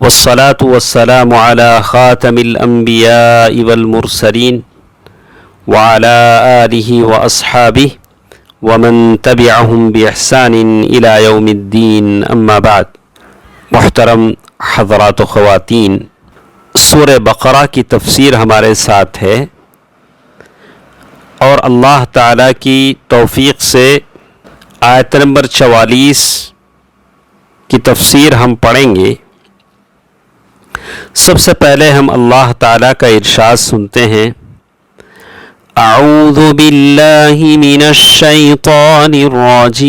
والصلاة والسلام على خاتم الأنبياء والمرسلين وعلى آله وأصحابه ومن تبعهم بإحسان إلى يوم الدين أما بعد. محترم حضرات و خواتین، سورہ بقرہ کی تفسیر ہمارے ساتھ ہے اور اللہ تعالیٰ کی توفیق سے آیت نمبر 44 کی تفسیر ہم پڑھیں گے. سب سے پہلے ہم اللہ تعالیٰ کا ارشاد سنتے ہیں. اعوذ باللہ من الشیطان الرجیم،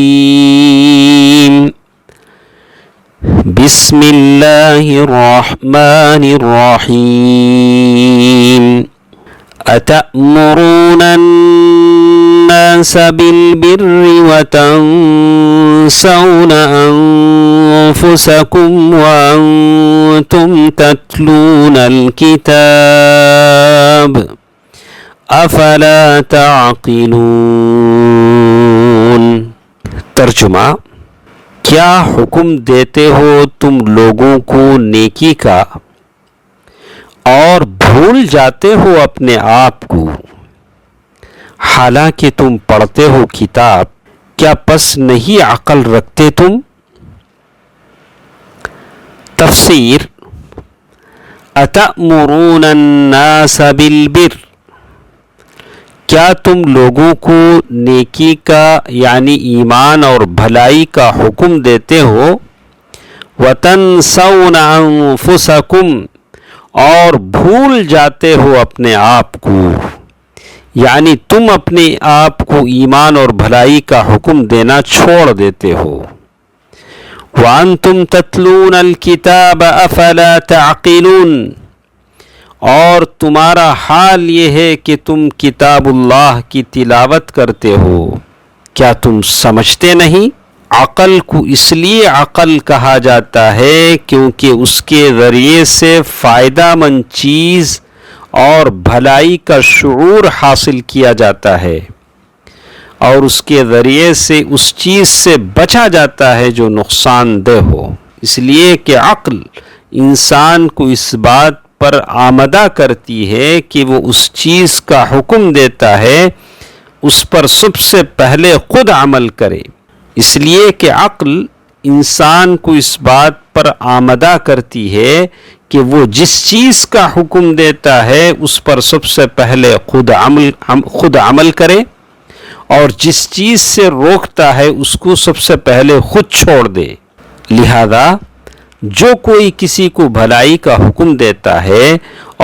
بسم اللہ الرحمن الرحیم. اتأمرون الناس بالبر وتنسون انفسکم وانتم تتلون الکتاب افلا تعقلون. ترجمہ: کیا حکم دیتے ہو تم لوگوں کو نیکی کا اور بھول جاتے ہو اپنے آپ کو، حالانکہ تم پڑھتے ہو کتاب، کیا پس نہیں عقل رکھتے تم؟ تفسیر: اتأمرون الناس بالبر، کیا تم لوگوں کو نیکی کا یعنی ایمان اور بھلائی کا حکم دیتے ہو؟ وتنسون انفسکم، اور بھول جاتے ہو اپنے آپ کو، یعنی تم اپنے آپ کو ایمان اور بھلائی کا حکم دینا چھوڑ دیتے ہو. وانتم تتلون الکتاب افلا تعقلون، اور تمہارا حال یہ ہے کہ تم کتاب اللہ کی تلاوت کرتے ہو، کیا تم سمجھتے نہیں؟ عقل کو اس لیے عقل کہا جاتا ہے کیونکہ اس کے ذریعے سے فائدہ مند چیز اور بھلائی کا شعور حاصل کیا جاتا ہے، اور اس کے ذریعے سے اس چیز سے بچا جاتا ہے جو نقصان دہ ہو. اس لیے کہ عقل انسان کو اس بات پر آمادہ کرتی ہے کہ وہ اس چیز کا حکم دیتا ہے اس پر سب سے پہلے خود عمل کرے. اس لیے کہ عقل انسان کو اس بات پر آمادہ کرتی ہے کہ وہ جس چیز کا حکم دیتا ہے اس پر سب سے پہلے خود عمل کرے، اور جس چیز سے روکتا ہے اس کو سب سے پہلے خود چھوڑ دے. لہذا جو کوئی کسی کو بھلائی کا حکم دیتا ہے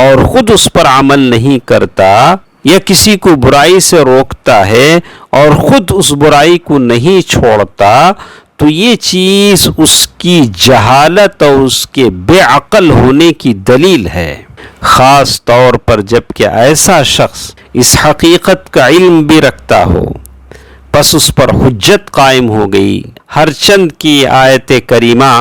اور خود اس پر عمل نہیں کرتا، یا کسی کو برائی سے روکتا ہے اور خود اس برائی کو نہیں چھوڑتا، تو یہ چیز اس کی جہالت اور اس کے بے عقل ہونے کی دلیل ہے، خاص طور پر جب کہ ایسا شخص اس حقیقت کا علم بھی رکھتا ہو. پس اس پر حجت قائم ہو گئی. ہر چند کی آیت کریمہ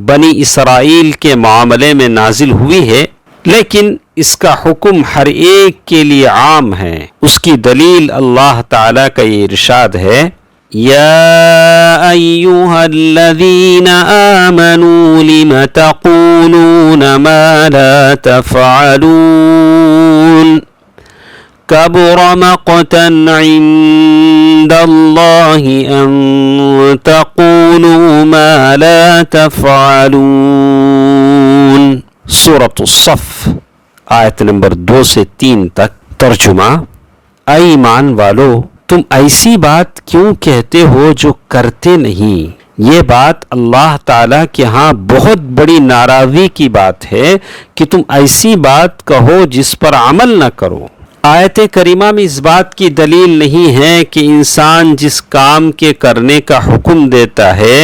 بنی اسرائیل کے معاملے میں نازل ہوئی ہے، لیکن اس کا حکم ہر ایک کے لیے عام ہے. اس کی دلیل اللہ تعالیٰ کا یہ ارشاد ہے: یا ایھا الذین آمنوا لم تقولون ما لا تفعلون کبر مقتا عند اللہ ان تقولوا ما لا تفعلون. سورۃ الصف آیت نمبر 2 سے 3 تک. ترجمہ: اے ایمان والو، تم ایسی بات کیوں کہتے ہو جو کرتے نہیں؟ یہ بات اللہ تعالیٰ کے ہاں بہت بڑی ناراضی کی بات ہے کہ تم ایسی بات کہو جس پر عمل نہ کرو. آیت کریمہ میں اس بات کی دلیل نہیں ہے کہ انسان جس کام کے کرنے کا حکم دیتا ہے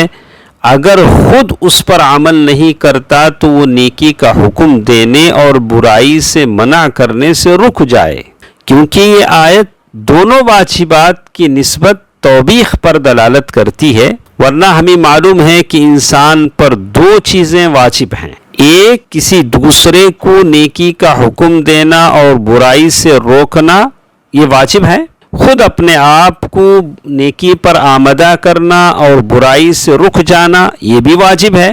اگر خود اس پر عمل نہیں کرتا تو وہ نیکی کا حکم دینے اور برائی سے منع کرنے سے رک جائے، کیونکہ یہ آیت دونوں واجبات کی نسبت توبیخ پر دلالت کرتی ہے. ورنہ ہمیں معلوم ہے کہ انسان پر 2 چیزیں واجب ہیں. ایک، کسی دوسرے کو نیکی کا حکم دینا اور برائی سے روکنا، یہ واجب ہے. خود اپنے آپ کو نیکی پر آمادہ کرنا اور برائی سے رک جانا، یہ بھی واجب ہے.